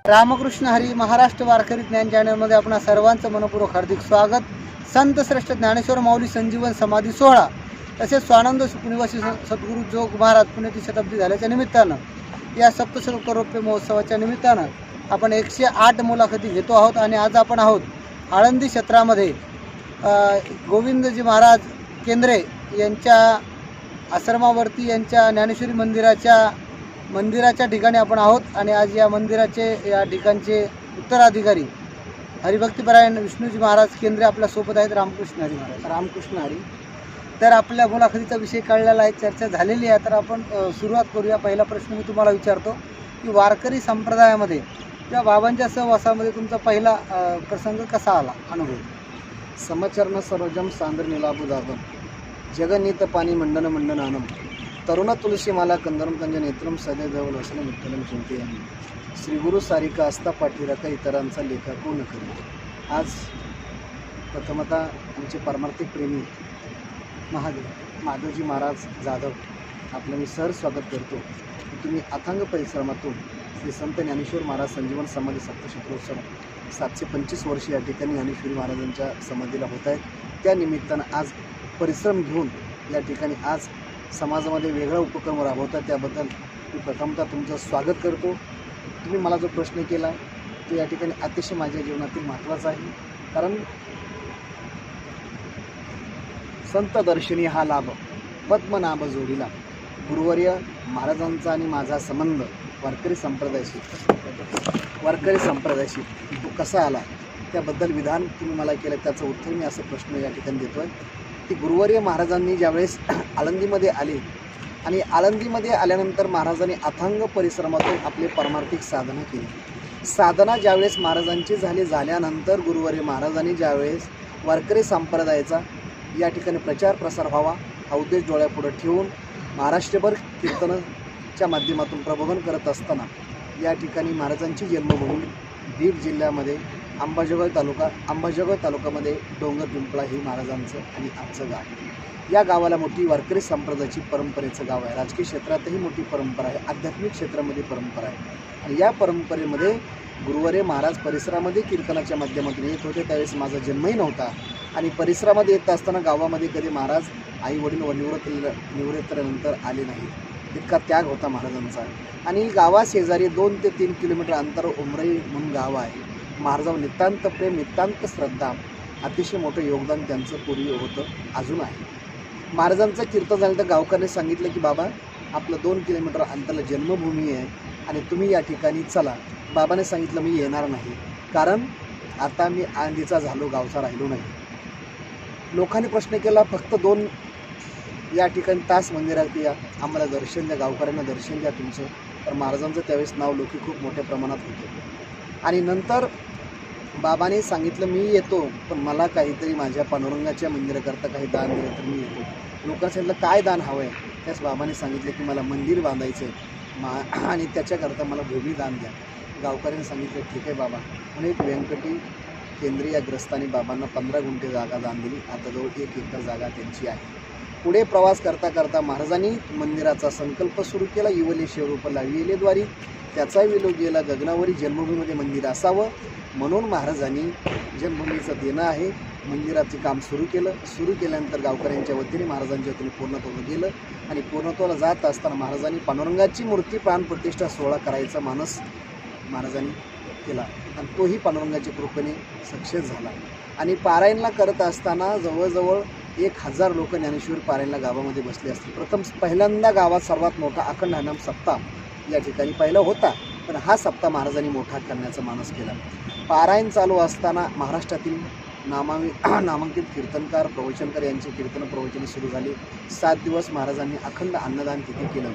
रामकृष्ण हरी महाराष्ट्र वारकरी ज्ञान चॅनलमध्ये आपणा सर्वांचं मनपूर्वक हार्दिक स्वागत। संत श्रेष्ठ ज्ञानेश्वर माऊली संजीवन समाधी सोहळा तसेच स्वानंद सुखनिवासी सद्गुरू जोग महाराज पुण्यतिथी शताब्दी झाल्याच्या निमित्तानं या सप्तशतक रौप्य महोत्सवाच्या निमित्तानं आपण 108 मुलाखती घेतो आहोत आणि आज आपण आहोत आळंदी क्षेत्रामध्ये गोविंदजी महाराज केंद्रे यांच्या आश्रमावरती यांच्या ज्ञानेश्वरी मंदिराच्या ठिकाणी आपण आहोत आणि आज या ठिकाणचे उत्तराधिकारी हरिभक्तीपरायण विष्णूजी महाराज केंद्रे आपल्या सोबत आहेत। रामकृष्ण हरी महाराज। रामकृष्ण हरी। तर आपल्या मुलाखतीचा विषय कळलेला आहे, चर्चा झालेली आहे, तर आपण सुरुवात करूया। पहिला प्रश्न मी तुम्हाला विचारतो की वारकरी संप्रदायामध्ये किंवा बाबांच्या सहवासामध्ये तुमचा पहिला प्रसंग कसा आला, अनुभव? समचरण सरोजम सांद्र नीलाबुदाबम जगनीत पाणी मंडन मंडनानम तरुण तुलसीमाला कंदरम कंज नेत्रम सदैव वसन विठ्ठलम चिंतयामि श्री गुरु सारिका असता पाठीराखा इतरांचा लेखा कोण करी। आज प्रथमतः आमचे पारमार्थिक प्रेमी माधवजी महाराज जाधव आपलं मी सर स्वागत करतो की तुम्ही अथांग परिश्रमातून श्री संत ज्ञानेश्वर महाराज संजीवन समाधी सप्तशतकोत्सव 725 वर्ष या ठिकाणी ज्ञानेश्वरी महाराजांच्या समाधीला होत आहेत। त्या निमित्तानं आज परिश्रम घेऊन या ठिकाणी आज समाजामध्ये वेगळा उपक्रम राबवता, त्याबद्दल मी प्रथमतः तुमचं स्वागत करतो। तुम्ही मला जो प्रश्न केला तो या ठिकाणी अतिशय माझ्या जीवनातील महत्त्वाचा आहे, कारण संत दर्शनी हा लाभ पद्मनाभ जोडीला गुरुवर्य महाराजांचा आणि माझा संबंध वारकरी संप्रदायाशी तो कसा आला त्याबद्दल विधान तुम्ही मला केलं, त्याचं उत्तर मी असं प्रश्न या ठिकाणी देतो आहे की गुरुवर्य महाराजांनी ज्यावेळेस आळंदीमध्ये आले आणि आळंदीमध्ये आल्यानंतर महाराजांनी अथांग परिश्रमातून आपले पारमार्थिक साधना केली। साधना ज्यावेळेस महाराजांची झाल्यानंतर गुरुवर्य महाराजांनी ज्यावेळेस वारकरी संप्रदायाचा या ठिकाणी प्रचार प्रसार व्हावा हा उद्देश डोळ्यापुढे ठेवून महाराष्ट्रभर कीर्तनाच्या माध्यमातून प्रबोधन करत असताना या ठिकाणी महाराजांची जन्मभूमी बीड जिल्ह्यामध्ये अंबाजोगाई तालुक्यामध्ये डोंगर पिंपळा हे महाराजांचं आणि आमचं गाव। या गावाला मोठी वारकरी संप्रदायाची परंपरेचं गाव आहे। राजकीय क्षेत्रातही मोठी परंपरा आहे, आध्यात्मिक क्षेत्रामध्ये परंपरा आहे आणि या परंपरेमध्ये गुरुवर्य महाराज परिसरामध्ये कीर्तनाच्या माध्यमातून येत होते। त्यावेळेस माझा जन्मही नव्हता आणि परिसरामध्ये येत असताना गावामध्ये कधी महाराज आई वडील व निवृत्तीनंतर आले नाहीत, इतका त्याग होता महाराजांचा। आणि गावाशेजारी 2 ते 3 किलोमीटर अंतर उमरई म्हणून गाव आहे। महाराजांवर नितांत प्रेम, नितांत श्रद्धा, अतिशय मोठं योगदान त्यांचं पूर्वी होतं, अजून आहे। महाराजांचं कीर्तन झालं तर गावकऱ्यांनी सांगितलं की बाबा आपलं 2 किलोमीटर अंतरला जन्मभूमी आहे आणि तुम्ही या ठिकाणी चला। बाबाने सांगितलं मी येणार नाही, कारण आता मी आळंदीचा झालो, गावचा राहिलो नाही। लोकांनी प्रश्न केला फक्त 2 या ठिकाणी तास मंदिरात या, आम्हाला दर्शन द्या, गावकऱ्यांना दर्शन द्या तुमचं। तर महाराजांचं त्यावेळेस नाव लोकी खूप मोठ्या प्रमाणात होतं आणि नंतर बाबाने सांगितलं मी येतो, पण मला काहीतरी माझ्या पांडुरंगाच्या मंदिराकरता काही दान दिलं तर मी येतो। लोकांनी सांगितलं काय दान हवं आहे, त्याच बाबाने सांगितलं की मला मंदिर बांधायचं आहे आणि त्याच्याकरता मला भूमी दान द्या। गावकऱ्यांनी सांगितलं ठीक आहे बाबा, म्हणून एक व्यंकटी केंद्रीय ग्रस्तांनी बाबांना 15 गुंठे जागा दान दिली। आता जवळ 1 एकर जागा त्यांची आहे। पुढे प्रवास करता करता महाराजांनी मंदिराचा संकल्प सुरू केला, इवले शिवरूप लाविलेद्वारी त्याचा विलोक गेला, गगनावरी जन्मभूमीमध्ये मंदिर असावं म्हणून महाराजांनी जन्मभूमीचं देणं आहे, मंदिराचे काम सुरू केल्यानंतर गावकऱ्यांच्या वतीने महाराजांच्या वतीने पूर्णत्वाला गेलं आणि पूर्णत्वाला जात असताना महाराजांनी पांडुरंगाची मूर्ती प्राणप्रतिष्ठा सोहळा करायचा मानस महाराजांनी केला आणि तोही पांडुरंगाच्या कृपेने सक्सेस झाला। आणि पारायणला करत असताना जवळजवळ 1000 लोक ज्ञानेश्वर पारायणला गावामध्ये बसले असतील। पहिल्यांदा गावात सर्वात मोठा अखंड हरिनाम सप्ताह या ठिकाणी पहिला होता, पण हा सप्ताह महाराजांनी मोठा करण्याचा मानस केला। पारायण चालू असताना महाराष्ट्रातील नामांकित कीर्तनकार प्रवचनकार यांचे कीर्तन प्रवचने सुरू झाले। 7 दिवस महाराजांनी अखंड अन्नदान तिथे केलं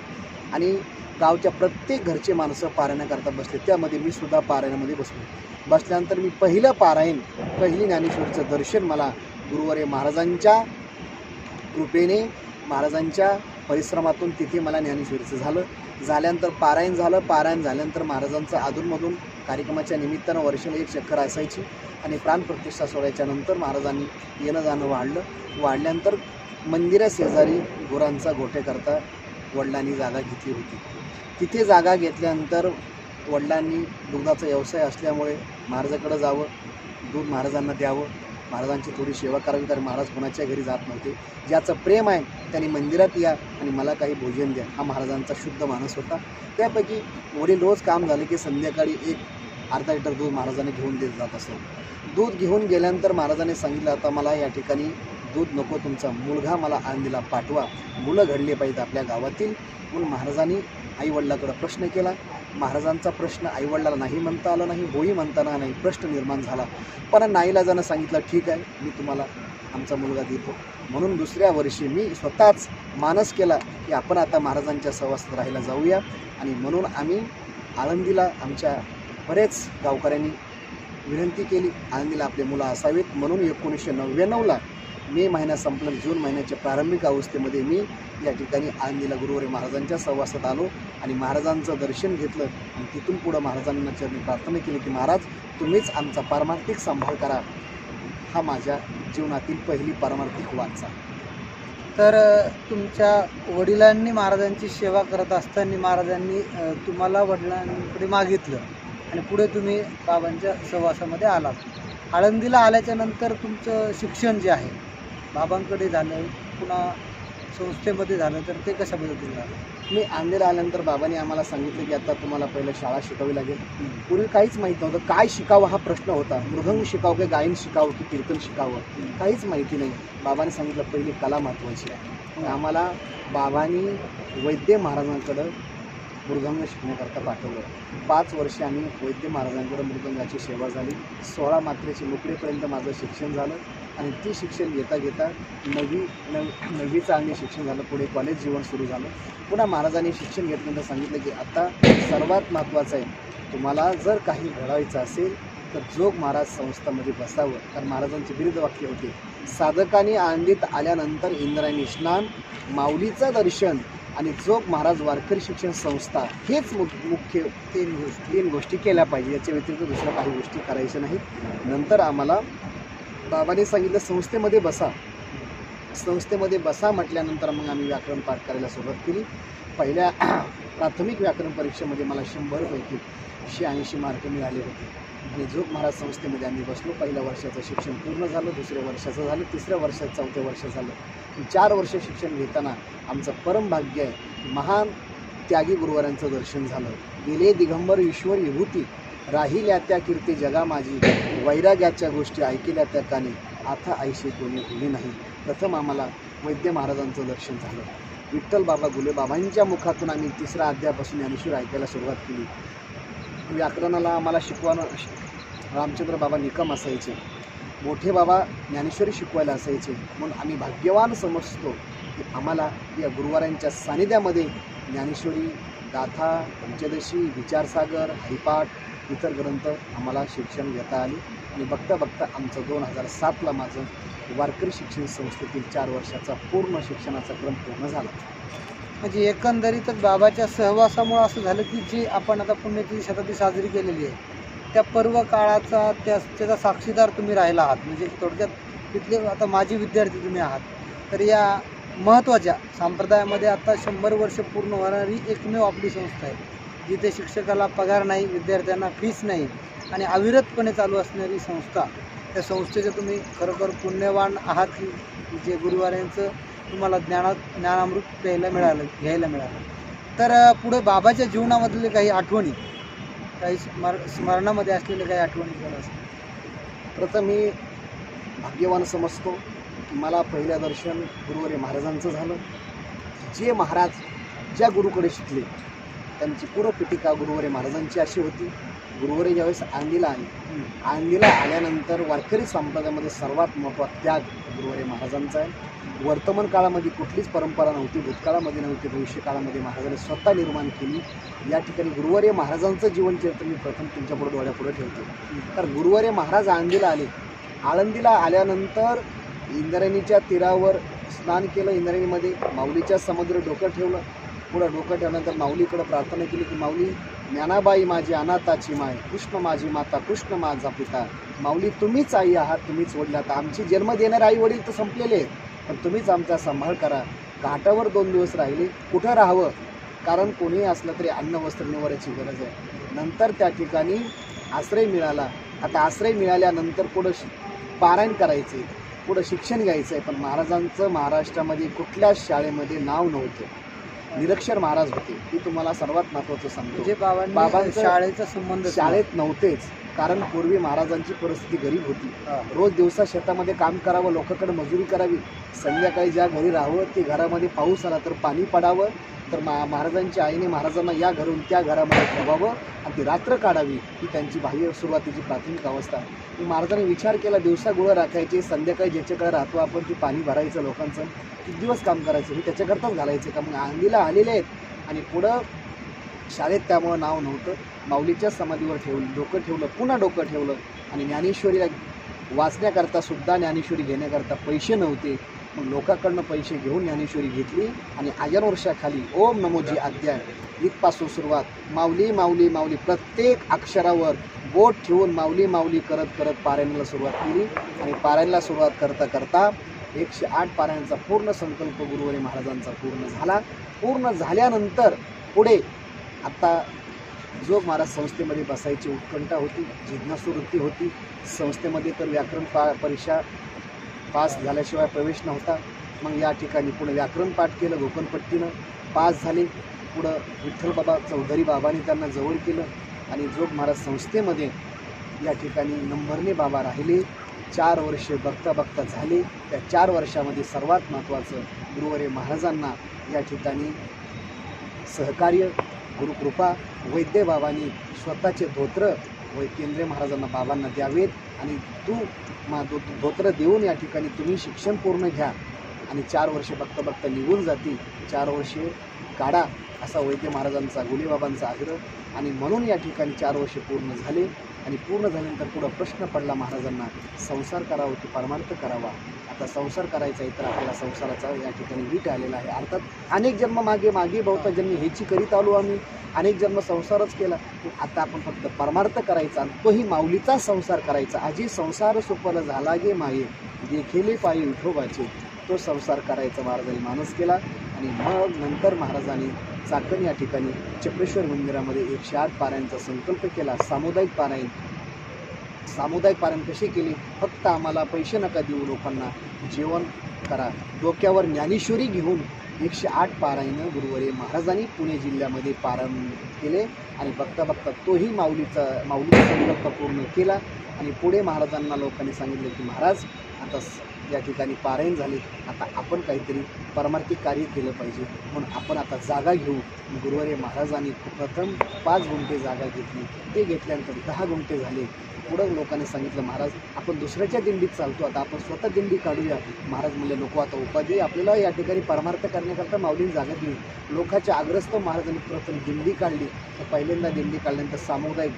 आणि गावच्या प्रत्येक घरचे माणसं पारायणाकरता बसले, त्यामध्ये मी सुद्धा पारायणामध्ये बसल्यानंतर मी पहिली ज्ञानेश्वरीचं दर्शन मला गुरुवर्य महाराजांच्या कृपेने महाराजांच्या परिश्रमातून तिथे मला ज्ञानेश्वरीचं झाल्यानंतर पारायण झाल्यानंतर महाराजांचं अधूनमधून कार्यक्रमाच्या निमित्तानं वर्षाला 1 चक्कर असायची आणि प्राणप्रतिष्ठा सोहळ्याच्या नंतर महाराजांनी येणं जाणं वाढल्यानंतर मंदिराशेजारी गुरांचा गोठ्याकरता वडिलांनी जागा घेतली होती। तिथे जागा घेतल्यानंतर वडिलांनी दुधाचा व्यवसाय असल्यामुळे महाराजाकडे जावं, दूध महाराजांना द्यावं, महाराजांची थोडी सेवा करावी, कारण महाराज कोणाच्या घरी जात नव्हते. ज्याचं प्रेम आहे त्यांनी मंदिरात या आणि मला काही भोजन द्या, हा महाराजांचा शुद्ध मानस होता. त्यापैकी वडील रोज काम झाले की संध्याकाळी अर्धा लिटर दूध महाराजांनी घेऊन देत जात असत. दूध घेऊन गेल्यानंतर महाराजांनी सांगितलं, आता मला या ठिकाणी दूध नको, तुमचा मुलगा मला आळंदीला पाठवा, मुलं घडले पाहिजेत आपल्या गावातील. म्हणून महाराजांनी आईवडिलाकडे प्रश्न केला. महाराजांचा प्रश्न आईवडिलाला नाही म्हणता आला नाही, होई म्हणताना नाही, प्रश्न निर्माण झाला. पण नाईलाजानं सांगितलं, ठीक आहे, मी तुम्हाला आमचा मुलगा देतो. म्हणून दुसऱ्या वर्षी मी स्वतःच मानस केला की आपण आता महाराजांच्या सहवासात राहायला जाऊया. आणि म्हणून आम्ही आळंदीला आमच्या बरेच गावकऱ्यांनी विनंती केली, आळंदीला आपले मुलं असावेत. म्हणून 1999ला मे महिना संपला, जून महिन्याच्या प्रारंभिक अवस्थेमध्ये मी या ठिकाणी आळंदीला गुरुवारी महाराजांच्या सहवासात आलो आणि महाराजांचं दर्शन घेतलं. आणि तिथून पुढं महाराजांना चरणी प्रार्थना केली की महाराज तुम्हीच आमचा पारमार्थिक सांभाळ करा. हा माझ्या जीवनातील पहिली पारमार्थिक वाचा. तर तुमच्या वडिलांनी महाराजांची सेवा करत असताना महाराजांनी तुम्हाला वडिलांकडे मागितलं आणि पुढे तुम्ही बाबांच्या सहवासामध्ये आलात. आळंदीला आल्याच्या नंतर तुमचं शिक्षण जे आहे बाबांकडे झालं, पुन्हा संस्थेमध्ये झालं, तर ते कशा पद्धतीने झालं? मी आळंदीला आल्यानंतर बाबांनी आम्हाला सांगितलं की आता तुम्हाला पहिलं शाळा शिकावी लागेल. पूर्वी काहीच माहीत नव्हतं, काय शिकावं हा प्रश्न होता. मृदंग शिकावं की गायन शिकावं की कीर्तन शिकावं, काहीच माहिती नाही. बाबांनी सांगितलं पहिली कला महत्त्वाची आहे. मग आम्हाला बाबांनी वैद्य महाराजांकडं मृदंग शिकण्याकरता पाठवलं. 5 वर्ष आम्ही वैद्य महाराजांकडे मृदंगाची सेवा झाली. 16 मात्रेची नोकरीपर्यंत माझं शिक्षण झालं. आणि ती शिक्षण घेता घेता नववीचं आम्ही शिक्षण झालं. पुढे कॉलेज जीवन सुरू झालं. पुन्हा महाराजांनी शिक्षण घेतल्यानंतर सांगितलं की आता सर्वात महत्त्वाचं आहे, तुम्हाला जर काही घडवायचं असेल तर जोग महाराज संस्थामध्ये बसावं. कारण महाराजांचे बिरुद वाक्य होते, साधकांनी आळंदीत आल्यानंतर इंद्रायणी स्नान, माऊलीचं दर्शन आणि जोग महाराज वारकरी शिक्षण संस्था हेच मुख्य 3 गोष्टी केल्या पाहिजे. याच्या व्यतिरिक्त दुसऱ्या काही गोष्टी करायच्या नाहीत. नंतर आम्हाला बाबांनी सांगितलं संस्थेमध्ये बसा. संस्थेमध्ये बसा म्हटल्यानंतर मग आम्ही व्याकरण पाठ करायला सुरुवात केली. पहिल्या प्राथमिक व्याकरण परीक्षेमध्ये मला 100 पैकी 180 मार्क मिळाले होते. आणि जोग महाराज संस्थेमध्ये आम्ही बसलो. पहिल्या वर्षाचं शिक्षण पूर्ण झालं, दुसऱ्या वर्षाचं झालं, तिसऱ्या वर्षाचं 4थ्या वर्ष झालं. 4 वर्ष शिक्षण घेताना आमचं परम भाग्य आहे, महान त्यागी गुरुवारांचं दर्शन झालं. गेले दिगंबर ईश्वर विभूती, राहिल्या त्या कीर्ती जगा माझी, वैराग्याच्या गोष्टी ऐकल्या त्या कानी, आता ऐशी कोणी होली नाही. प्रथम आम्हाला वैद्य महाराजांचं दर्शन झालं. विठ्ठल बाबा गुले बाबांच्या मुखातून आम्ही 3रा अध्यायापासून ज्ञानेश्वर ऐकायला सुरुवात केली. व्याकरणाला आम्हाला रामचंद्र बाबा निकम असायचे, मोठे बाबा ज्ञानेश्वरी शिकवायला असायचे. म्हणून आम्ही भाग्यवान समजतो की आम्हाला या गुरुवारांच्या सानिध्यामध्ये ज्ञानेश्वरी, गाथा, पंचदशी, विचारसागर, हरिपाठ, इतर ग्रंथ आम्हाला शिक्षण घेता आली. आणि बघता बघता आमचं 2007ला माझं वारकरी शिक्षण संस्थेतील 4 वर्षाचा पूर्ण शिक्षणाचा क्रम पूर्ण झाला. म्हणजे एकंदरीतच बाबाच्या सहवासामुळं असं झालं की जी आपण आता पुण्यतिथी शताब्दी साजरी केलेली आहे त्या पर्व काळाचा त्याचा साक्षीदार तुम्ही राहिला आहात. म्हणजे थोडक्यात तिथले आता माजी विद्यार्थी तुम्ही आहात. तर या महत्त्वाच्या संप्रदायामध्ये आता 100 वर्ष पूर्ण होणारी एकमेव आपली संस्था आहे, जिथे शिक्षकाला पगार नाही, विद्यार्थ्यांना फीस नाही आणि अविरतपणे चालू असणारी संस्था. त्या संस्थेचे तुम्ही खरोखर पुण्यवान आहात की जे गुरुवारांचं तुम्हाला ज्ञानामृत घ्यायला मिळालं. तर पुढे बाबाच्या जीवनामधले काही आठवणी, काही स्मरणामध्ये असलेले काही आठवणी जरा असतील. प्रथम मी भाग्यवान समजतो की मला पहिलं दर्शन गुरुवारी महाराजांचं झालं. जे महाराज ज्या गुरुकडे शिकले त्यांची पूर्ण पिटिका गुरुवारी महाराजांची अशी होती. गुरुवारी ज्यावेळेस आळंदीला आल्यानंतर वारकरी संप्रदायामध्ये सर्वात मोठा त्याग गुरुवारी महाराजांचा आहे. वर्तमान काळामध्ये कुठलीच परंपरा नव्हती, भूतकाळामध्ये नव्हती, भविष्य काळामध्ये महाराजांनी स्वतः निर्माण केली. या ठिकाणी गुरुवारी महाराजांचं जीवनचरित्र मी प्रथम तुमच्यापुढे डोळ्यापुढे ठेवतो. तर गुरुवारी महाराज आळंदीला आले. आळंदीला आल्यानंतर इंद्रायणीच्या तीरावर स्नान केलं. इंद्रायणीमध्ये माऊलीच्या समुद्र डोकं ठेवलं. पुढं डोकं ठेवल्यानंतर माऊलीकडं प्रार्थना केली की माऊली, ज्ञानाबाई माझी अनाथाची माय, कृष्ण माझी माता, कृष्ण माझा पिता. माऊली तुम्हीच आई आहात, तुम्हीच वडील आहात. आमची जन्म देणारे आई वडील तर संपलेले आहेत, पण तुम्हीच आमचा सांभाळ करा. घाटावर 2 दिवस राहिले. कुठं राहावं, कारण कोणीही असलं तरी अन्न वस्त्र निवाऱ्याची गरज आहे. नंतर त्या ठिकाणी आश्रय मिळाला. आता आश्रय मिळाल्यानंतर पुढं पारायण करायचं आहे, पुढं शिक्षण घ्यायचं आहे. पण महाराजांचं महाराष्ट्रामध्ये कुठल्याच शाळेमध्ये नाव नव्हतं. निरक्षर महाराज होते. ही तुम्हाला सर्वात महत्त्वाचं सांगतो. म्हणजे बाबांचं शाळेचा संबंध शाळेत नव्हतेच, कारण पूर्वी महाराजांची परिस्थिती गरीब होती. हा. रोज दिवसा शेतामध्ये काम करावं, लोकांकडे मजुरी करावी, संध्याकाळी ज्या घरी राहावं ते घरामध्ये पाऊस आला तर पाणी पडावं, तर महाराजांच्या आईने महाराजांना या घरून त्या घरामध्ये ठेवावं आणि ती रात्र काढावी, ही त्यांची बाह्य सुरुवातीची प्राथमिक अवस्था. मग महाराजांनी विचार केला, दिवसा गुळं राखायचे, संध्याकाळी ज्याच्याकडे राहतो आपण ती पाणी भरायचं, लोकांचं किती दिवस काम करायचं, हे त्याच्याकरताच घालायचं का. मग आंधीला आलेले आहेत आणि पुढं शाळेत त्यामुळं नाव नव्हतं. माऊलीच्या समाधीवर डोकं ठेवलं, पुन्हा डोकं ठेवलं. आणि ज्ञानेश्वरीला वाचण्याकरता सुद्धा ज्ञानेश्वरी घेण्याकरता पैसे नव्हते. मग लोकांकडनं पैसे घेऊन ज्ञानेश्वरी घेतली आणि अजनवर्षाखाली ओम नमोजी अध्याय इथपासून सुरुवात, माऊली माऊली माऊली प्रत्येक अक्षरावर बोट ठेवून माऊली माऊली करत करत पारायणाला सुरुवात केली. आणि पारायणाला सुरुवात करता करता 108 पारायणाचा पूर्ण संकल्प गुरुवारी महाराजांचा पूर्ण झाला. पूर्ण झाल्यानंतर पुढे आता जोग महाराज संस्थेमध्ये बसायची उत्कंठा होती, जिज्ञासुवृत्ती होती. संस्थेमध्ये तर व्याकरण परीक्षा पास झाल्याशिवाय प्रवेश नव्हता. मग या ठिकाणी पुढे व्याकरण पाठ केलं, गोकणपट्टीनं पास झाले. पुढं विठ्ठल बाबा चौधरी बाबांनी त्यांना जवळ केलं आणि जोग महाराज संस्थेमध्ये या ठिकाणी नंबरने बाबा राहिले. 4 वर्ष बघता बघता झाले. त्या 4 वर्षामध्ये सर्वात महत्त्वाचं गुरुवारी महाराजांना या ठिकाणी सहकार्य गुरुकृपा वैद्य बाबांनी स्वतःचे धोत्र केंद्रीय महाराजांना बाबांना द्यावेत आणि धोत्र देऊन या ठिकाणी तुम्ही शिक्षण पूर्ण घ्या आणि 4 वर्ष बघता बघता निघून जातील, 4 वर्षे काढा असा वैद्य महाराजांचा गुलेबाबांचा आग्रह. आणि म्हणून या ठिकाणी 4 वर्ष पूर्ण झाले. आणि पूर्ण झाल्यानंतर पुढं प्रश्न पडला महाराजांना, संसार करावा की परमार्थ करावा. आता संसार करायचा आहे तर आपल्याला संसाराचा या ठिकाणी वीट आलेला आहे. अर्थात अनेक जन्म मागे बहुता जन्म ह्याची करीत आलो आम्ही, अनेक जन्म संसारच केला. आता आपण फक्त परमार्थ करायचा आणि तोही माऊलीचा संसार करायचा. आजी संसार सुफल झाला गे माये, देखील पायी विठोबाचे, तो संसार करायचा महाराजांनी मानस केला. आणि मग नंतर महाराजांनी चाकण या ठिकाणी चक्रेश्वर मंदिरामध्ये 108 पारायणचा संकल्प केला. सामुदायिक पारायण कशी केली, फक्त आम्हाला पैसे नका देऊ, लोकांना जेवण करा. डोक्यावर ज्ञानेश्वरी घेऊन 108 पारायणं गुरुवारी महाराजांनी पुणे जिल्ह्यामध्ये पारायण केले. आणि बघता बघता तोही माऊलीचा संकल्प पूर्ण केला. आणि पुढे महाराजांना लोकांनी सांगितलं की महाराज आता या ठिकाणी पारायण झाले, आता आपण काहीतरी परमार्थिक कार्य केलं पाहिजे, म्हणून आपण आता जागा घेऊ. गुरुवारी महाराजांनी प्रथम 5 गुंठे जागा घेतली. ते घेतल्यानंतर 10 गुंठे झाले. पुढं लोकांनी सांगितलं महाराज आपण दुसऱ्याच्या दिंडीत चालतो, आता आपण स्वतः दिंडी काढूया. महाराज म्हणले नको, आता उपाधी आपल्याला या ठिकाणी परमार्थ करण्याकरता माऊलीने जागा दिली. लोकांच्या आग्रस्तव महाराजांनी प्रथम दिंडी काढली. तर पहिल्यांदा दिंडी काढल्यानंतर सामुदायिक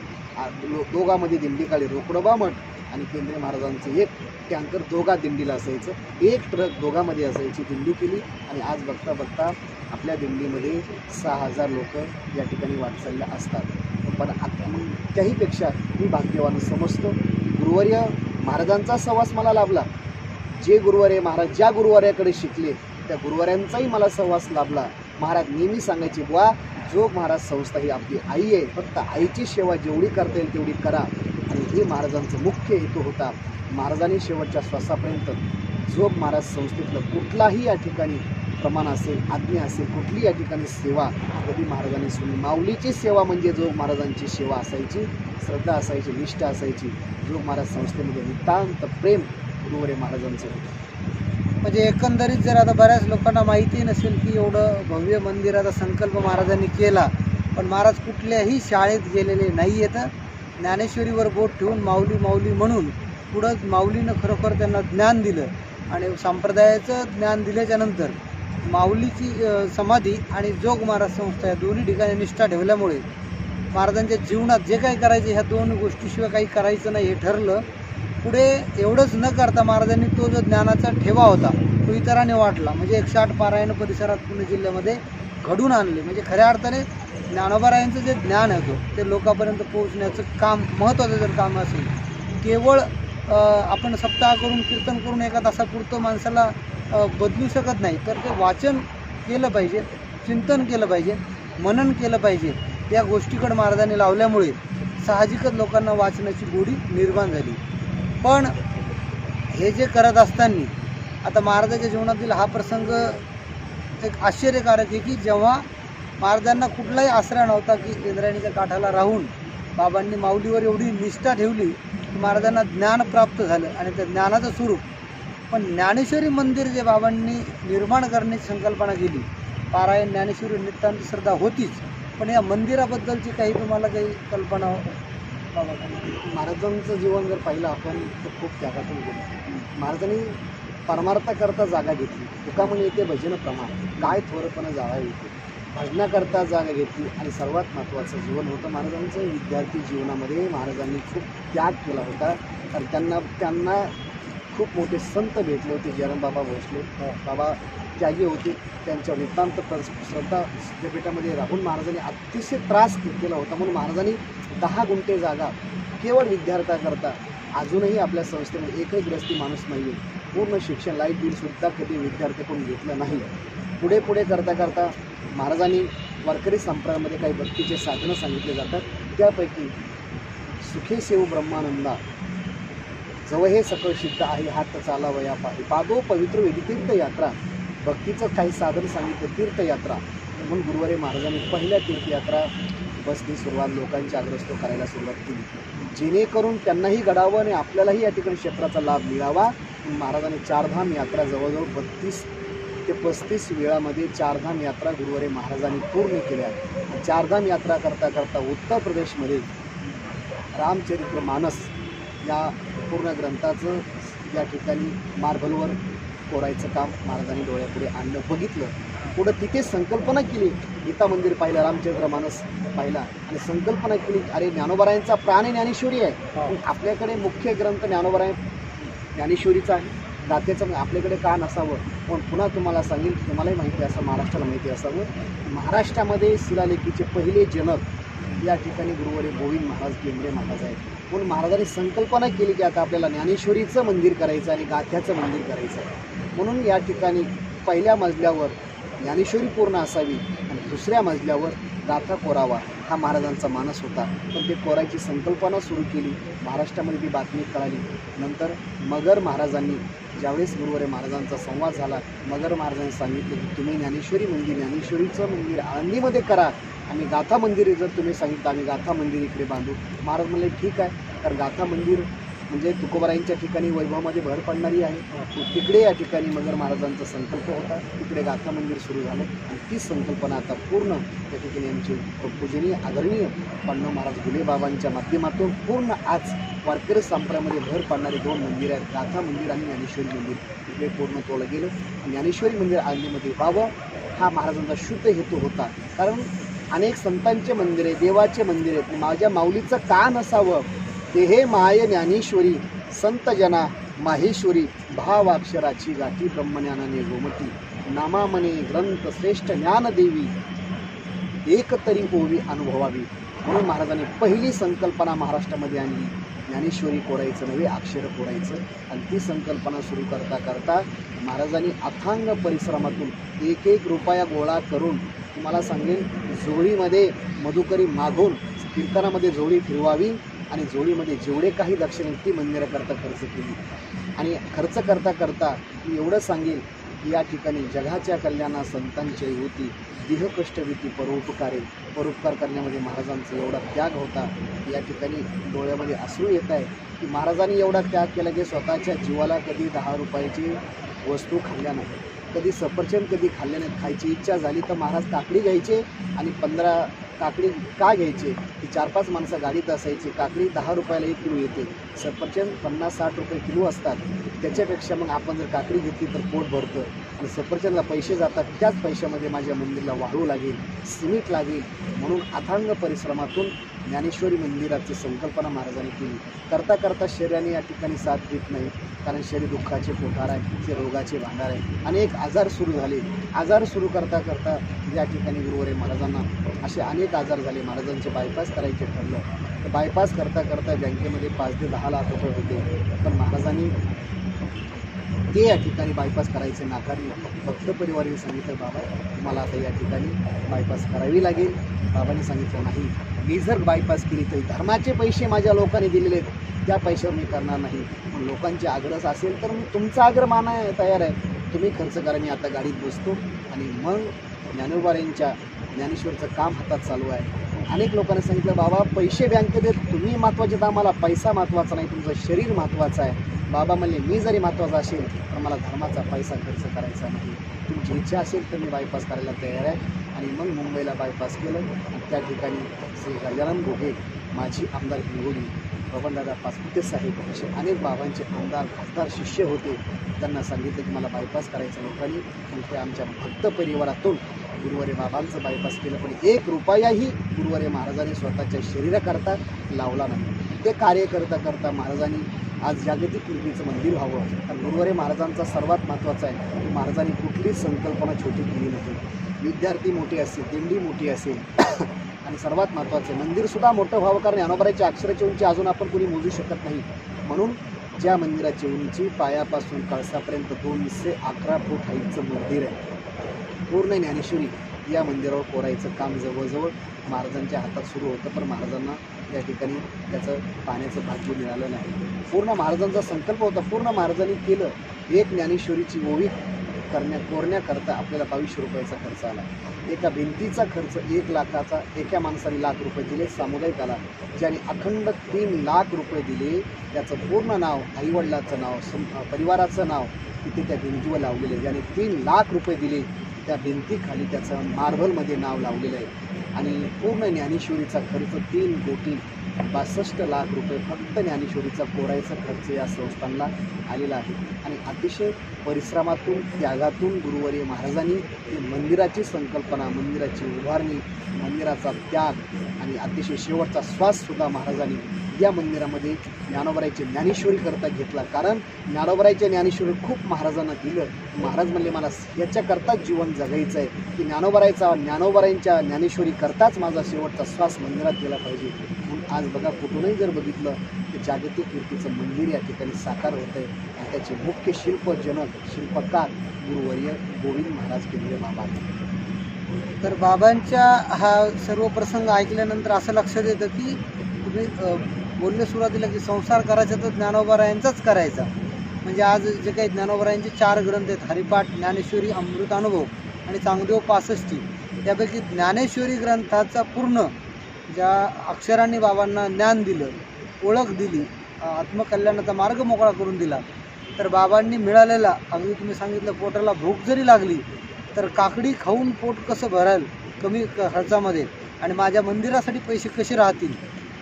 दोघांमध्ये दिंडी काढली. रोकडोबा मठ आणि केंद्रीय महाराजांचं 1 टँकर दोघा दिंडीला असायचं, 1 ट्रक दोघांमध्ये असायची. दिंडी केली आणि आज बघता बघता आपल्या दिंडीमध्ये 6000 लोक या ठिकाणी वाटचालला असतात. पण आता त्याहीपेक्षा मी भाग्यवान समजतो की गुरुवर्य महाराजांचा सहवास मला लाभला. जे गुरुवर्य महाराज ज्या गुरुवर्याकडे शिकले त्या गुरुवर्यांचाही मला सहवास लाभला. महाराज नेहमी सांगायचे, बुवा जोग महाराज संस्था ही आपली आई आहे, फक्त आईची सेवा जेवढी करता येईल तेवढी करा. आणि हे महाराजांचं मुख्य हेतू होता. महाराजांनी शेवटच्या श्वासापर्यंत जोग महाराज संस्थेतलं कुठलाही या ठिकाणी प्रमाण असेल, आज्ञा असेल, कुठली या ठिकाणी सेवा कधी महाराजांनी सुनली. माऊलीची सेवा म्हणजे जोग महाराजांची सेवा असायची, श्रद्धा असायची, निष्ठा असायची. जोग महाराज संस्थेमध्ये नितांत प्रेम गुरुवर्य महाराजांचं होतं. म्हणजे एकंदरीत जर आता बऱ्याच लोकांना माहिती नसेल की एवढं भव्य मंदिराचा संकल्प महाराजांनी केला, पण महाराज कुठल्याही शाळेत गेलेले नाही आहेत. ज्ञानेश्वरीवर बोट ठेवून माऊली माऊली म्हणून पुढं माऊलीनं खरोखर त्यांना ज्ञान दिलं. आणि संप्रदायाचं ज्ञान दिल्याच्यानंतर माऊलीची समाधी आणि जोग महाराज संस्था या दोन्ही ठिकाणी निष्ठा ठेवल्यामुळे महाराजांच्या जीवनात जे काही करायचे ह्या 2 गोष्टीशिवाय काही करायचं नाही हे ठरलं. पुढे एवढंच न करता महाराजांनी तो जो ज्ञानाचा ठेवा होता तो इतरांनी वाटला. म्हणजे 108 पारायण परिसरात पुणे जिल्ह्यामध्ये घडून आणले. म्हणजे खऱ्या अर्थाने ज्ञानोबारायांचं जे ज्ञान होतं ते लोकांपर्यंत पोहोचण्याचं काम, महत्त्वाचं जर काम असेल, केवळ आपण सप्ताह करून कीर्तन करून एका तासापुरतं माणसाला बदलू शकत नाही. तर ते वाचन केलं पाहिजे, चिंतन केलं पाहिजे, मनन केलं पाहिजे. या गोष्टीकडे महाराजांनी लावल्यामुळे साहजिकच लोकांना वाचनाची गोडी निर्माण झाली. पण हे जे करत असताना आता महाराजांच्या जीवनातील हा प्रसंग एक आश्चर्यकारक आहे की जेव्हा महाराजांना कुठलाही आसरा नव्हता की इंद्रायणीच्या काठाला राहून बाबांनी माऊलीवर एवढी निष्ठा ठेवली की महाराजांना ज्ञान प्राप्त झालं आणि त्या ज्ञानाचं स्वरूप. पण ज्ञानेश्वरी मंदिर जे बाबांनी निर्माण करण्याची संकल्पना केली, पारायण ज्ञानेश्वरी नितांत श्रद्धा होतीच, पण या मंदिराबद्दलची काही तुम्हाला काही कल्पना बाबा? महाराजांचं जीवन जर पाहिलं आपण तर खूप त्यागातून गेलं. महाराजांनी परमार्थाकरता जागा घेतली. तुका म्हणे येते भजन प्रमाण, काय थोरपणं जागा येते. भजनाकरता जागा घेतली आणि सर्वात महत्त्वाचं जीवन होतं महाराजांचं. विद्यार्थी जीवनामध्ये महाराजांनी खूप त्याग केला होता. तर त्यांना खूप मोठे संत भेटले होते. जयराम बाबा भोसले बाबा त्यागी होते. त्यांच्या नितांत श्रद्धा विद्यापीठामध्ये राहून महाराजांनी अतिशय त्रास केला होता. म्हणून महाराजांनी 10 गुंठे जागा केवळ विद्यार्थ्याकरता, अजूनही आपल्या संस्थेमध्ये एकही ग्रस्ती माणूस नाही आहे, पूर्ण शिक्षण लाईट बिलसुद्धा कधी विद्यार्थ्याकडून घेतलं नाही. पुढे करता करता महाराजांनी वारकरी संप्रदायामध्ये काही भक्तीचे साधनं सांगितले जातात. त्यापैकी सुखे सेव ब्रह्मानंदा, जवळ हे सकळ सिद्ध आहे, हात चालावया पाही, पादो पवित्र वेदी तीर्थयात्रा. भक्तीचं काही साधन सांगितलं, तीर्थयात्रा. म्हणून गुरुवारी महाराजांनी पहिल्या तीर्थयात्रा बसनी सुरुवात लोकांच्या अग्रस्त करायला सुरुवात केली, जेणेकरून त्यांनाही घडावं आणि आपल्यालाही या ठिकाणी क्षेत्राचा लाभ मिळावा. महाराजांनी चारधाम यात्रा जवळजवळ 32 ते 35 वेळामध्ये चारधाम यात्रा गुरुवारी महाराजांनी पूर्ण केल्या. चारधाम यात्रा करता करता उत्तर प्रदेशमध्ये रामचरित्र मानस या पूर्ण ग्रंथाचं या ठिकाणी मार्बलवर कोरायचं काम महाराजांनी डोळ्यापुढे आणलं, बघितलं. पुढं तिथे संकल्पना केली, गीता मंदिर पाहिलं, रामचरित्र मानस पाहिला आणि संकल्पना केली, अरे ज्ञानोबारायांचा प्राण ज्ञानेश्वरी आहे, आपल्याकडे मुख्य ग्रंथ ज्ञानोबाराय ज्ञानेश्वरीचा आहे, दात्याचं आपल्याकडे का नसावं. पण पुन्हा तुम्हाला सांगेल, तुम्हालाही माहिती असावं, महाराष्ट्राला माहिती असावं, महाराष्ट्रामध्ये शिलालेखीचे पहिले जनक या ठिकाणी गुरुवारी गोविंद महाराज केंद्रे महाराज आहेत. म्हणून महाराजांनी संकल्पना केली की आता आपल्याला ज्ञानेश्वरीचं मंदिर करायचं आणि गाथ्याचं मंदिर करायचं आहे. म्हणून या ठिकाणी पहिल्या मजल्यावर ज्ञानेश्वरी पूर्ण असावी आणि दुसऱ्या मजल्यावर गाथा कोरावा हा महाराजांचा मानस होता. पण ते कोरायची संकल्पना सुरू केली. महाराष्ट्रामध्ये ती बातमी कळाली. नंतर मगर महाराजांनी ज्यावेळेस गुरुवारी महाराजांचा संवाद झाला, मगर महाराजांनी सांगितलं की तुम्ही ज्ञानेश्वरी मंदिर, ज्ञानेश्वरीचं मंदिर आळंदीमध्ये करा आणि गाथा मंदिर जर तुम्ही सांगितलं आम्ही गाथा मंदिर इकडे बांधू. महाराज म्हणले ठीक आहे, तर गाथा मंदिर म्हणजे तुकोबारायांच्या ठिकाणी वैभवामध्ये भर पडणारी आहे, तिकडे या ठिकाणी मगर महाराजांचा संकल्प होता, तिकडे गाथा मंदिर सुरू झालं आणि ती संकल्पना आता पूर्ण त्या ठिकाणी आमचे पूजनीय आदरणीय पांडव महाराज गुले बाबांच्या माध्यमातून पूर्ण आज वारकरी संप्रदायामध्ये भर पाडणारी 2 मंदिर आहेत, गाथा मंदिर आणि ज्ञानेश्वरी मंदिर. तिकडे पूर्ण तोडलं गेलं. ज्ञानेश्वरी मंदिर आळंदीमध्ये व्हावं हा महाराजांचा शुद्ध हेतू होता. कारण अनेक संतांचे मंदिर आहे, देवाचे मंदिर आहेत, माझ्या माऊलीचं का नसावं. ते हे माय ज्ञानेश्वरी संत जना माहेश्वरी, भावाक्षराची गाठी ब्रह्मज्ञानाने गोमती, नामामने ग्रंथ श्रेष्ठ ज्ञानदेवी, एक तरी होवी अनुभवावी. म्हणून महाराजांनी पहिली संकल्पना महाराष्ट्रामध्ये आणली, ज्ञानेश्वरी कोरायचं नव्हे, अक्षर कोरायचं. आणि ती संकल्पना सुरू करता करता महाराजांनी अथांग परिश्रमातून 1-1 रुपया गोळा करून, तुम्हाला सांगेल, जोळीमध्ये मधुकरी मागून कीर्तनामध्ये जोळी फिरवावी आणि जोडीमध्ये जेवढे काही दक्षिणे ती मंदिराकरता खर्च केली. आणि खर्च करता करता मी एवढं सांगेल की या ठिकाणी जगाच्या कल्याणा संतांची होती, देहकष्टविती परोपकारे, परोपकार करण्यामध्ये महाराजांचा एवढा त्याग होता की या ठिकाणी डोळ्यामध्ये अश्रू येत आहे की महाराजांनी एवढा त्याग केला की स्वतःच्या जीवाला कधी 10 रुपयाची वस्तू खाल्ल्या नाही, कधी सफरचंद कधी खाल्ल्या नाहीत. खायची इच्छा झाली तर महाराज काकडी घ्यायचे आणि 15 काकडी का घ्यायचे, ती 4-5 माणसं गाडीत असायची. काकडी 10 रुपयाला 1 किलो येते, सफरचंद 50-60 रुपये किलो असतात. त्याच्यापेक्षा मग आपण जर काकडी घेतली तर पोट भरतं आणि सफरचंदला पैसे जातात, त्याच पैशामध्ये माझ्या मंदिरला वाळू लागेल, सिमेंट लागेल. म्हणून अथांग परिश्रमातून ज्ञानेश्वरी मंदिराची संकल्पना महाराजांनी केली. करता करता शरीराने या ठिकाणी साथ देत नाही, कारण शरीर दुःखाचे पोटार आहे, ते रोगाचे भांडार आहे. अनेक आजार सुरू झाले. आजार सुरू करता करता या ठिकाणी गुरुवारी महाराजांना असे अनेक आजार झाले. महाराजांचे बायपास करायचे ठरलं, तर बायपास करता करता बँकेमध्ये 5 ते 10 लाख रुपये होते. पण महाराजांनी ते या ठिकाणी बायपास करायचे नाकारले. भक्त परिवाराने सांगितलं बाबा मला आता या ठिकाणी बायपास करावी लागेल. बाबांनी सांगितलं नाही, मी जर बायपास केली तरी धर्माचे पैसे माझ्या लोकांनी दिलेले आहेत, त्या पैशावर मी करणार नाही. पण लोकांचे आग्रह असेल तर मी तुमचा आग्रह मानाय तयार आहे, तुम्ही खर्च करा. मी आता गाडीत बसतो आणि मग ज्ञानोबाऱ्यांच्या ज्ञानेश्वरचं काम हातात चालू आहे. अनेक लोकांनी सांगितलं बाबा पैसे बँकेत तुम्ही महत्त्वाचे, तर आम्हाला पैसा महत्त्वाचा नाही, तुमचं शरीर महत्त्वाचं आहे. बाबा म्हणले मी जरी महत्त्वाचा असेल तर मला धर्माचा पैसा खर्च करायचा नाही. तुमची इच्छा असेल तर मी बायपास करायला तयार आहे. आणि मग मुंबईला बायपास केलं आणि त्या ठिकाणी श्री गजानन घोगे, माजी आमदार हिंगोली, बबनदादा पाचपुते साहेब असे अनेक बाबांचे आमदार खासदार शिष्य होते. त्यांना सांगितलं की मला बायपास करायचं लोकांनी. आणि ते आमच्या भक्त परिवारातून गुरुवारी बाबांचं बायपास केलं. पण 1 रुपयाही गुरुवारी महाराजांनी स्वतःच्या शरीराकरता लावला नाही. ते कार्य करता करता महाराजांनी आज जागतिक कीर्तीचं मंदिर व्हावं. कारण गुरुवारी महाराजांचा सर्वात महत्त्वाचा आहे की महाराजांनी कुठलीच संकल्पना छोटी केली नाही. विद्यार्थी मोठे असेल, दिंडी मोठी असेल आणि सर्वात महत्त्वाचं मंदिरसुद्धा मोठं व्हावं. कारण ज्ञानोबाऱ्याच्या अक्षराची उंची अजून आपण कोणी मोजू शकत नाही. म्हणून ज्या मंदिराची उंची पायापासून कळसापर्यंत 211 फूट हाईटचं मंदिर आहे. पूर्ण ज्ञानेश्वरी या मंदिरावर कोरायचं काम जवळजवळ महाराजांच्या हातात सुरू होतं. पण महाराजांना या ठिकाणी त्याचं पाण्याचं भाग्य मिळालं नाही. पूर्ण महाराजांचा संकल्प होता, पूर्ण महाराजांनी केलं. एक ज्ञानेश्वरीची ओवी कोरण्याकरता आपल्याला 2200 रुपयाचा खर्च आला. एका भिंतीचा खर्च 1 लाखाचा, एका माणसाने ₹1,00,000 दिले. सामुदायिक आला ज्याने अखंड 3 लाख रुपये दिले. त्याचं पूर्ण नाव, आईवडिलाचं नाव, परिवाराचं नाव तिथे त्या भिंतीवर लावलेलं आहे. ज्याने 3 लाख रुपये दिले त्या भिंतीखाली त्याचं मार्बलमध्ये नाव लावलेलं आहे. आणि पूर्ण ज्ञानेश्वरीचा खर्च 3,62,00,000 रुपये फक्त ज्ञानेश्वरीचा कोरायचा खर्च या संस्थांना आलेला आहे. आणि अतिशय परिश्रमातून, त्यागातून गुरुवारी महाराजांनी मंदिराची संकल्पना, मंदिराची उभारणी, मंदिराचा त्याग आणि अतिशय शेवटचा श्वाससुद्धा महाराजांनी या मंदिरामध्ये ज्ञानोबाऱ्याच्या ज्ञानेश्वरीकरता घेतला. कारण ज्ञानोबाऱ्याच्या ज्ञानेश्वरी खूप महाराजांना दिलं. महाराज म्हणले मला याच्याकरताच जीवन जगायचं आहे की ज्ञानोबाऱ्यांच्या ज्ञानेश्वरीकरताच माझा शेवटचा श्वास मंदिरात गेला पाहिजे. म्हणून आज बघा कुठूनही जर बघितलं तर जागतिक कीर्तीचं मंदिर या ठिकाणी साकार होतं आहे. आणि त्याचे मुख्य शिल्पकार गुरुवर्य गोविंद महाराज केंद्रीय बाबा आहेत. तर बाबांच्या हा सर्व प्रसंग ऐकल्यानंतर असं लक्षात येतं की तुम्ही बोलले सुरुवातीला की संसार करायचा तर ज्ञानोबारायांचाच करायचा. म्हणजे आज जे काही ज्ञानोबारायांचे 4 ग्रंथ आहेत, हरिपाठ, ज्ञानेश्वरी, अमृतानुभव आणि चांगदेव 65, त्यापैकी ज्ञानेश्वरी ग्रंथाचा पूर्ण ज्या अक्षरांनी बाबांना ज्ञान दिलं, ओळख दिली, आत्मकल्याणाचा मार्ग मोकळा करून दिला. तर बाबांनी मिळालेला, अगदी तुम्ही सांगितलं पोटाला भूक जरी लागली तर काकडी खाऊन पोट कसं भराल कमी खर्चामध्ये आणि माझ्या मंदिरासाठी पैसे कसे राहतील,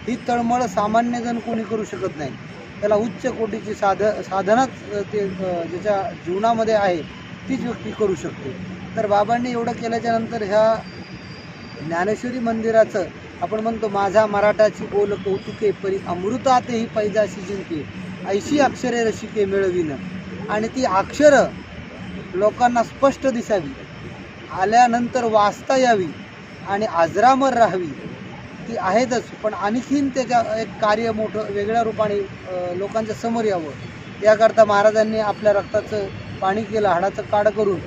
ही तळमळ सामान्यजण कोणी करू शकत नाही. त्याला उच्च कोटीची साधनाच ते ज्याच्या जीवनामध्ये आहे तीच व्यक्ती करू शकते. तर बाबांनी एवढं केल्याच्या नंतर ह्या ज्ञानेश्वरी मंदिराचं आपण म्हणतो माझा मराठाची बोल कौतुके परी अमृतातेही पैजाशी जिंके, 80 अक्षरे रसिके मिळविन. आणि ती अक्षरं लोकांना स्पष्ट दिसावी, आल्यानंतर वाचता यावी आणि अजरामर राहावी. ती आहेतच, पण आणखीन त्याच्या एक कार्य मोठं वेगळ्या रूपाने लोकांच्या समोर यावं याकरता महाराजांनी आपल्या रक्ताचं पाणी केलं, हाडाचं काढ करून,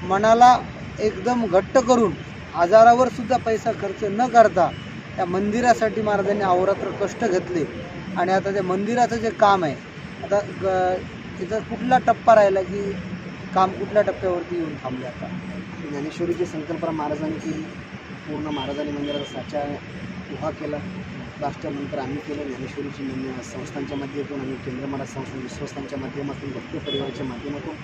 मनाला एकदम घट्ट करून, आजारावर सुद्धा पैसा खर्च न करता त्या मंदिरासाठी महाराजांनी अहोरात्र कष्ट घेतले. आणि आता त्या मंदिराचं जे काम आहे, आता तिथं कुठला टप्पा राहिला की काम कुठल्या टप्प्यावरती येऊन थांबले? आता ज्ञानेश्वरीची संकल्पना महाराजांनी केली. पूर्ण महाराजांनी मंदिराचा साचा उभा केला. राष्ट्रानंतर आम्ही केलं. ज्ञानेश्वरीची संस्थांच्या माध्यमातून आम्ही केंद्र महाराज संस्थान विश्वस्तांच्या माध्यमातून, भक्त परिवाराच्या माध्यमातून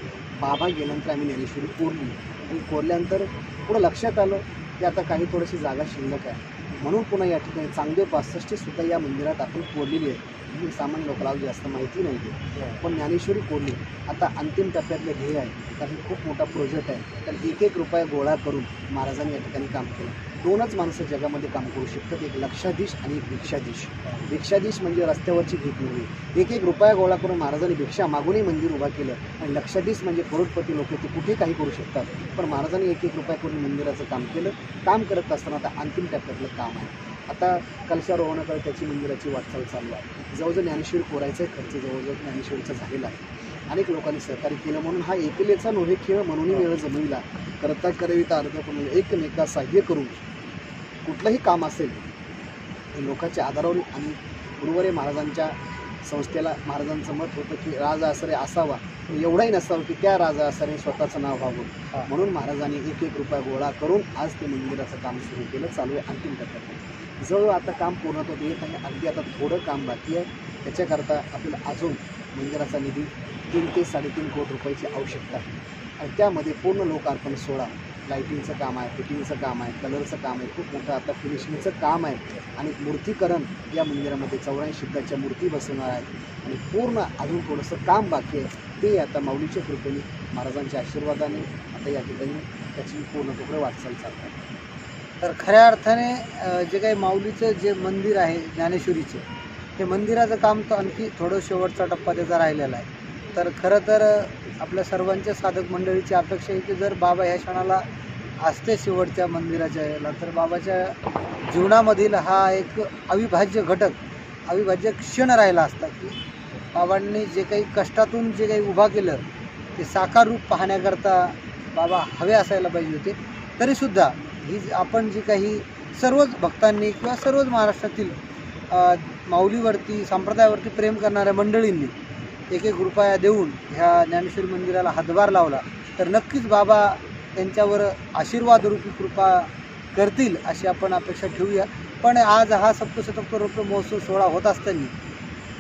बाबा गेल्यानंतर आम्ही ज्ञानेश्वरी कोरली. आणि कोरल्यानंतर पुढं लक्षात आलं की आता काही थोडीशी जागा शिल्लक आहे. म्हणून पुन्हा या ठिकाणी चांगदेव 65 सुद्धा या मंदिरात आपण कोरलेली आहे. ही सामान्य लोकांना जास्त माहिती नाही आहे, पण ज्ञानेश्वरी कोरली. आता अंतिम टप्प्यातलं ध्येय आहे, कारण खूप मोठा प्रोजेक्ट आहे. कारण 1-1 रुपया गोळा करून महाराजांनी या ठिकाणी काम केलं. 2च माणसं जगामध्ये काम करू शकतात, एक लक्षाधीश आणि एक भिक्षाधीश. भिक्षाधीश म्हणजे रस्त्यावरची भीक नव्हे. 1-1 रुपया गोळा करून महाराजांनी भिक्षा मागूनही मंदिर उभा केलं. आणि लक्षाधीश म्हणजे करोडपती लोक, ते कुठे काही करू शकतात, पण महाराजांनी 1-1 रुपया करून मंदिराचं काम केलं. काम करत असताना आता अंतिम टप्प्यातलं काम आहे. आता कलशारोहणाकडे त्याची मंदिराची वाटचाल चालू आहे. जवळजवळ ज्ञानेश्वरी कोरायचा खर्च जवळजवळ ज्ञानेश्वरीचा झालेला आहे. अनेक लोकांनी सहकार्य केलं. म्हणून हा एकलेचा नव्हे खेळ म्हणून वेळ जमविला. करता करविता अर्थ पण एकमेका सहाय्य करून कुठलंही काम असेल हे लोकांच्या आधारावर. आणि गुरुवारी महाराजांच्या संस्थेला महाराजांचं मत होतं की राजा आसरे असावा, एवढाही नसावं की त्या राजा आसरे स्वतःचं नाव व्हावं. म्हणून महाराजांनी 1-1 रुपया गोळा करून आज ते मंदिराचं काम सुरू केलं. चालू आहे अंतिम टप्प्यात. जवळ आता काम पूर्णत्वात येत आहे. अगदी आता थोडं काम बाकी आहे. त्याच्याकरता आपल्याला अजून मंदिराचा निधी 3 ते 3.5 कोटी रुपयाची आवश्यकता आहे. आणि त्यामध्ये पूर्ण लोकार्पण सोहळा, लाईटिंगचं काम आहे, फिटिंगचं काम आहे, कलरचं काम आहे, खूप मोठं आता फिनिशिंगचं काम आहे. आणि मूर्तीकरण या मंदिरामध्ये 84 शिद्धाच्या मूर्ती बसवणार आहेत. आणि पूर्ण अजून थोडंसं काम बाकी आहे. ते आता माऊलीच्या कृपेने महाराजांच्या आशीर्वादाने आता या ठिकाणी त्याची पूर्णपणे वाटचाल चालतात. तर खऱ्या अर्थाने जे काही माऊलीचं जे मंदिर आहे ज्ञानेश्वरीचं, ते मंदिराचं काम तर आणखी थोडं शेवटचा टप्पा त्याचा राहिलेला आहे. तर खरं तर आपल्या सर्वांच्या साधक मंडळीची अपेक्षा आहे की जर बाबा ह्या क्षणाला असते शेवटच्या मंदिराच्या याला, तर बाबाच्या जीवनामधील हा एक अविभाज्य घटक, अविभाज्य क्षण राहिला असता की बाबांनी जे काही कष्टातून जे काही उभा केलं ते साकार रूप पाहण्याकरता बाबा हवे असायला पाहिजे होते. तरीसुद्धा ही आपण जी काही सर्वच भक्तांनी किंवा सर्वच महाराष्ट्रातील माऊलीवरती, संप्रदायावरती प्रेम करणाऱ्या मंडळींनी 1-1 रुपया देऊन ह्या ज्ञानेश्वरी मंदिराला हातभार लावला, तर नक्कीच बाबा त्यांच्यावर आशीर्वादरूपी कृपा करतील अशी आपण अपेक्षा ठेवूया. पण आज हा सप्तशतक महोत्सव सोहळा होत असताना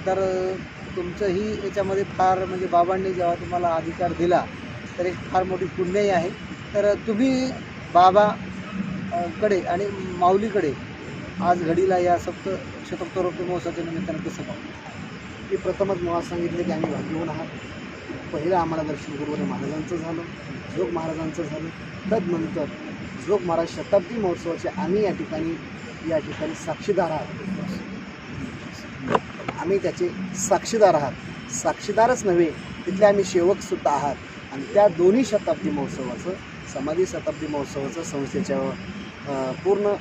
तर तुमचंही याच्यामध्ये फार म्हणजे बाबांनी जेव्हा तुम्हाला अधिकार दिला तर एक फार मोठी पुण्याई आहे. तर तुम्ही बाबा कडे आणि माऊलीकडे आज घडीला या सप्तशतक महोत्सवाच्या निमित्तानं कसं पाहू? मी प्रथमच मुळात सांगितले की आम्ही भाग्यवान आहात. पहिलं आम्हाला दर्शन गुरुवारी महाराजांचं झालं, जोग महाराजांचं झालं. तदनंतर जोग महाराज शताब्दी महोत्सवाचे आम्ही या ठिकाणी साक्षीदार आहात. आम्ही त्याचे साक्षीदार आहात. साक्षीदारच नव्हे, तिथले आम्ही सेवकसुद्धा आहात. आणि त्या दोन्ही शताब्दी महोत्सवाचं, समाधी शताब्दी महोत्सवाचं, संस्थेच्या पूर्ण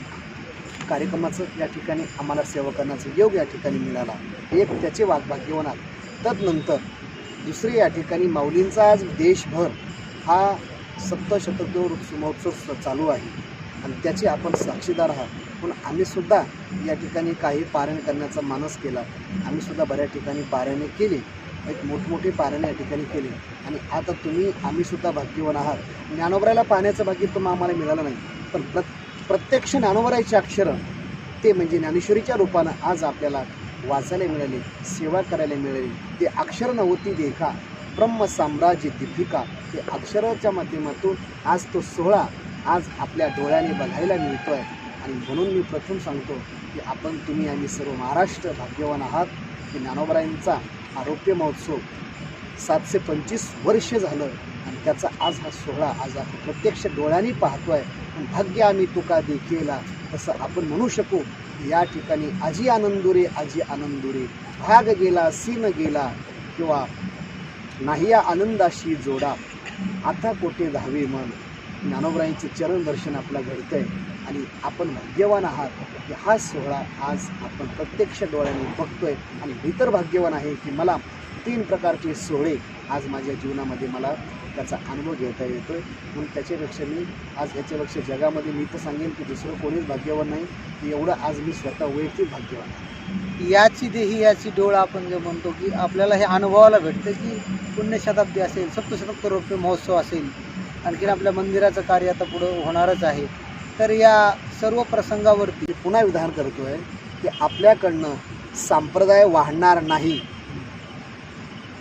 कार्यक्रमाचं या ठिकाणी आम्हाला सेवा करण्याचा योग या ठिकाणी मिळाला. एक त्याचे भाग्यवान आहात. तदनंतर दुसरे या ठिकाणी माऊलींचा आज देशभर हा सप्तशतक महोत्सव चालू आहे आणि त्याचे आपण साक्षीदार आहात. पण आम्हीसुद्धा या ठिकाणी काही पारायण करण्याचा मानस केला. आम्हीसुद्धा बऱ्याच ठिकाणी पारायणे केली, एक मोठमोठे पारायणे या ठिकाणी केले. आणि आता आम्हीसुद्धा भाग्यवान आहात. ज्ञानोबरायला पाहण्याचं भाग्य तर आम्हाला मिळालं नाही, पण प्रत्यक्ष ज्ञानोबरायचे अक्षरं ते म्हणजे ज्ञानेश्वरीच्या रूपानं आज आपल्याला वाचायला मिळाले, सेवा करायला मिळाली. ते अक्षर नव्हती देखा ब्रह्म साम्राज्य दीपिका, ते अक्षराच्या माध्यमातून आज तो सोहळा आज आपल्या डोळ्याने बघायला मिळतो आहे. आणि म्हणून मी प्रथम सांगतो की तुम्ही आम्ही सर्व महाराष्ट्र भाग्यवान आहात की ज्ञानोबरायांचा आरोग्य महोत्सव 725 वर्ष झालं आणि त्याचा आज हा सोहळा आज आपण प्रत्यक्ष डोळ्यांनी पाहतो आहे. पण भाग्य आम्ही तुका देखीला असं आपण म्हणू शकू. या ठिकाणी आजी आनंदुरे, आजी आनंदुरे, भाग गेला सीन गेला किंवा नाही या आनंदाशी जोडा, आता कोठे धावे मन. ज्ञानोबरायांचे चरण दर्शन आपला घडतंय आणि आपण भाग्यवान आहात की हा सोहळा आज आपण प्रत्यक्ष डोळ्याने बघतोय. आणि मी तर भाग्यवान आहे की मला 3 प्रकारचे सोहळे आज माझ्या जीवनामध्ये मला त्याचा अनुभव घेता येतोय. म्हणून त्याच्यापेक्षा मी आज याच्यापेक्षा जगामध्ये मी तर सांगेन की दुसरं कोणीच भाग्यवान नाही की एवढं आज मी स्वतः वैयक्तिक भाग्यवान आहे. याची देही याची डोळा आपण जे म्हणतो की आपल्याला हे अनुभवाला भेटतं की पुण्यशताब्दी असेल, सप्तशतक महोत्सव असेल, आणखीन आपल्या मंदिराचं कार्य आता पुढं होणारच आहे. तर या सर्व प्रसंगावरती पुन्हा विधान करतोय की आपल्याकडनं संप्रदाय वाढणार नाही,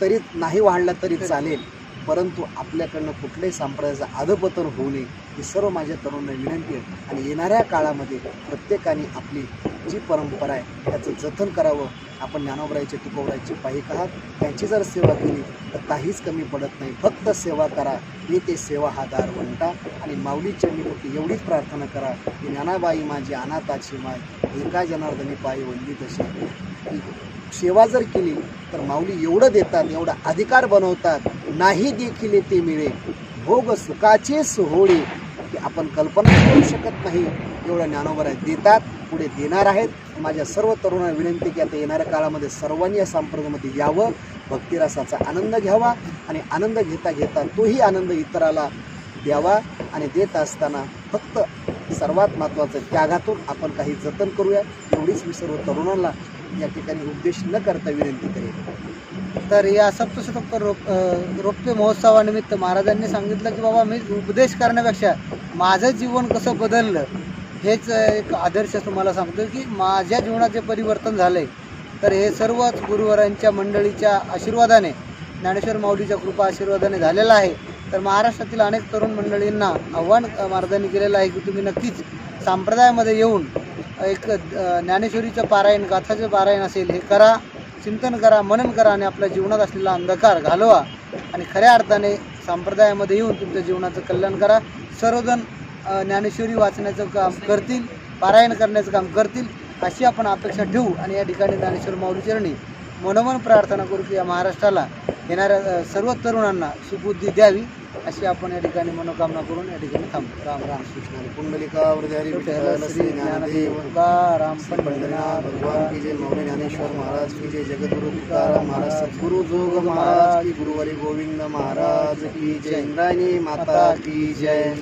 तरी नाही वाढला तरी चालेल, परंतु आपल्याकडनं कुठल्याही संप्रदायाचं अधपतन होऊ नये ही सर्व माझ्या तरुणांना विनंती आहे. आणि येणाऱ्या काळामध्ये प्रत्येकाने आपली जी परंपरा आहे त्याचं जतन करावं. आपण ज्ञानोबरायचे तुकोबरायचे पाहिक आहात, त्यांची जर सेवा केली तर काहीच कमी पडत नाही. फक्त सेवा करा, मी ते सेवा हा दार म्हणता. आणि माऊलीच्या मी फक्त एवढीच प्रार्थना करा की ज्ञानाबाई माझी अनाथाची माय, एका जनार्दनी पायी वंदित अशी. सेवा जर केली तर माऊली एवढं देतात, एवढा अधिकार बनवतात, नाही देखील ते मिळे भोग सुखाचे सोहळे की आपण कल्पना करू शकत नाही. एवढं ज्ञानोबराय देतात, पुढे देणार आहेत. माझ्या सर्व तरुणांना विनंती की आता येणाऱ्या काळामध्ये सर्वांनी या संप्रदायामध्ये यावं, भक्तिरसाचा आनंद घ्यावा आणि आनंद घेता घेता तोही आनंद इतराला द्यावा आणि देत असताना फक्त सर्वात महत्त्वाचं त्यागातून आपण काही जतन करूया एवढीच मी सर्व तरुणांना या ठिकाणी उपदेश न करता विनंती करेन. तर या सप्तशतक रौप्य महोत्सवानिमित्त महाराजांनी सांगितलं की बाबा मी उपदेश करण्यापेक्षा माझं जीवन कसं बदललं हेच एक आदर्श तुम्हाला सांगतो की माझ्या जीवनात जे परिवर्तन झालं आहे तर हे सर्वच गुरुवरांच्या मंडळीच्या आशीर्वादाने ज्ञानेश्वर माऊलीच्या कृपा आशीर्वादाने झालेलं आहे. तर महाराष्ट्रातील अनेक तरुण मंडळींना आव्हान महाराजांनी केलेलं आहे की तुम्ही नक्कीच संप्रदायामध्ये येऊन एक ज्ञानेश्वरीचं पारायण गाथाचं पारायण असेल हे करा, चिंतन करा, मनन करा आणि आपल्या जीवनात असलेला अंधकार घालवा आणि खऱ्या अर्थाने संप्रदायामध्ये येऊन तुमच्या जीवनाचं कल्याण करा. सर्वजण ज्ञानेश्वरी वाचण्याचं काम करतील, पारायण करण्याचं काम करतील अशी आपण अपेक्षा ठेवू आणि या ठिकाणी ज्ञानेश्वर माऊली चरणी मनोमन प्रार्थना करू की या महाराष्ट्राला येणाऱ्या सर्व तरुणांना सुबुद्धी द्यावी अशी आपण या ठिकाणी मनोकामना करून या ठिकाणी थांबतो. राम राम कृष्ण पुंडलिकावरती हरी विठ्ठल श्री ज्ञानदेव तुकाराम पंढरीनाथ भगवान की जय. मौली ज्ञानेश्वर महाराज की जय. जगद्गुरु तुकाराम महाराज, सद्गुरु जोग महाराज की, गुरुवरी गोविंद महाराज की जय. इंद्रायणी माता की जय.